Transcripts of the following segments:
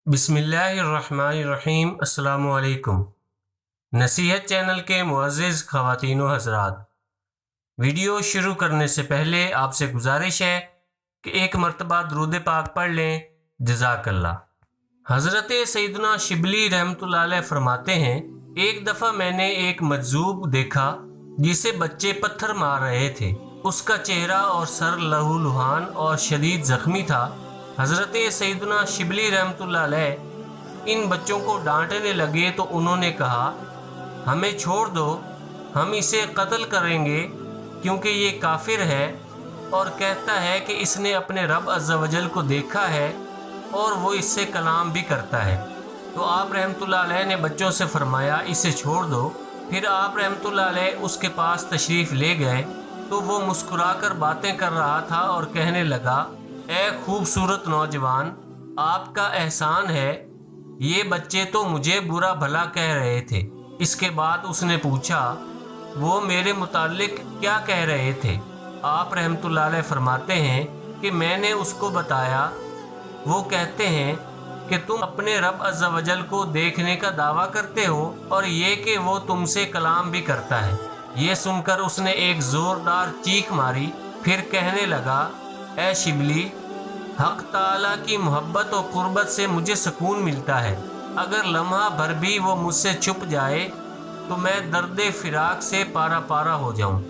बिस्मिल्लाहिर्रहमानिर्रहीम। अस्सलामु अलैकुम। नसीहत चैनल के मुअज़्ज़िज़ ख़वातीन व हज़रात, वीडियो शुरू करने से पहले आपसे गुजारिश है कि एक मरतबा दुरूद पाक पढ़ लें। जज़ाकल्लाह। हज़रत सैयदना शिबली रहमतुल्लाह अलैह फरमाते हैं, एक दफ़ा मैंने एक मजजूब देखा जिसे बच्चे पत्थर मार रहे थे। उसका चेहरा और सर लहूलुहान और शदीद ज़ख्मी था। हज़रत सैयदना शिबली रहमतुल्लाह अलैह इन बच्चों को डांटने लगे तो उन्होंने कहा, हमें छोड़ दो, हम इसे कत्ल करेंगे क्योंकि ये काफिर है और कहता है कि इसने अपने रब अज़्ज़ा वजल को देखा है और वो इससे कलाम भी करता है। तो आप रहमतुल्लाह अलैह ने बच्चों से फरमाया, इसे छोड़ दो। फिर आप रहमतुल्लाह अलैह उसके पास तशरीफ़ ले गए तो वो मुस्कुराकर बातें कर रहा था और कहने लगा, ए खूबसूरत नौजवान, आपका एहसान है, ये बच्चे तो मुझे बुरा भला कह रहे थे। इसके बाद उसने पूछा, वो मेरे मुताल्लिक क्या कह रहे थे? आप रहमतुल्लाह अलैह फरमाते हैं कि मैंने उसको बताया। वो कहते हैं कि तुम अपने रब अज़्ज़ा वजल को देखने का दावा करते हो और ये कि वो तुमसे कलाम भी करता है। ये सुनकर उसने एक ज़ोरदार चीख मारी, फिर कहने लगा, ए शिबली, हक़ ताला की मोहब्बत और कुर्बत से मुझे सुकून मिलता है। अगर लम्हा भर भी वो मुझसे छुप जाए तो मैं दर्द फिराक से पारा पारा हो जाऊं।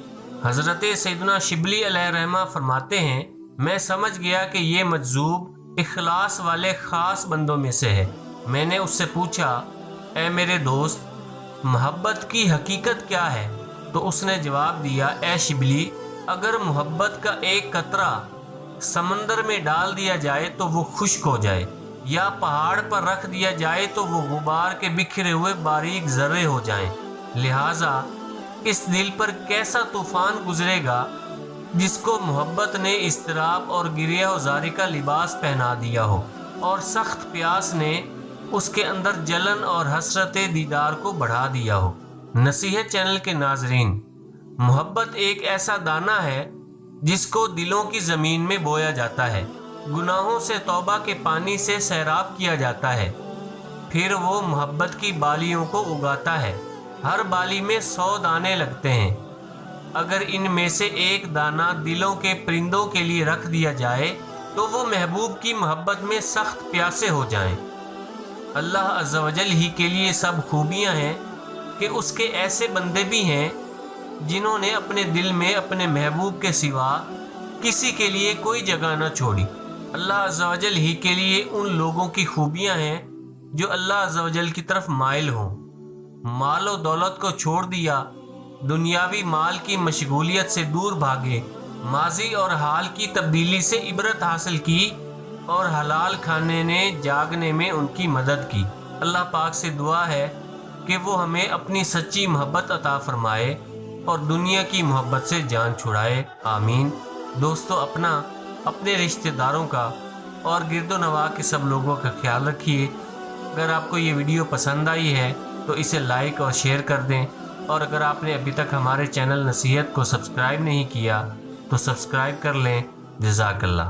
हज़रत सैयदना शिबली अलैहिर्रहमा फरमाते हैं, मैं समझ गया कि ये मजजूब इखलास वाले ख़ास बंदों में से है। मैंने उससे पूछा, ए मेरे दोस्त, मोहब्बत की हकीकत क्या है? तो उसने जवाब दिया, ए शिबली, अगर मोहब्बत का एक कतरा समंदर में डाल दिया जाए तो वो खुश्क हो जाए, या पहाड़ पर रख दिया जाए तो वो गुबार के बिखरे हुए बारीक जर्रे हो जाएं। लिहाजा इस दिल पर कैसा तूफान गुजरेगा जिसको मोहब्बत ने इस्तराब और गिरियाज़ारी का लिबास पहना दिया हो और सख्त प्यास ने उसके अंदर जलन और हसरत दीदार को बढ़ा दिया हो। नसीहत चैनल के नाजरीन, मोहब्बत एक ऐसा दाना है जिसको दिलों की ज़मीन में बोया जाता है, गुनाहों से तौबा के पानी से सैराब किया जाता है, फिर वो मोहब्बत की बालियों को उगाता है। हर बाली में 100 दाने लगते हैं। अगर इनमें से एक दाना दिलों के परिंदों के लिए रख दिया जाए तो वो महबूब की मोहब्बत में सख्त प्यासे हो जाएं। अल्लाह अज़्ज़ा वजल ही के लिए सब खूबियाँ हैं कि उसके ऐसे बंदे भी हैं जिन्होंने अपने दिल में अपने महबूब के सिवा किसी के लिए कोई जगह न छोड़ी। अल्लाह अज़्ज़ा वजल ही के लिए उन लोगों की खूबियाँ हैं जो अल्लाह अज़्ज़ा वजल की तरफ माइल हों। माल और दौलत को छोड़ दिया, दुनियावी माल की मशगूलियत से दूर भागे, माजी और हाल की तब्दीली से इबरत हासिल की और हलाल खाने ने जागने में उनकी मदद की। अल्लाह पाक से दुआ है कि वो हमें अपनी सच्ची मोहब्बत अता फरमाए और दुनिया की मोहब्बत से जान छुड़ाए। आमीन। दोस्तों, अपना, अपने रिश्तेदारों का और गिरदो नवा के सब लोगों का ख्याल रखिए। अगर आपको ये वीडियो पसंद आई है तो इसे लाइक और शेयर कर दें, और अगर आपने अभी तक हमारे चैनल नसीहत को सब्सक्राइब नहीं किया तो सब्सक्राइब कर लें। जज़ाकल्लाह।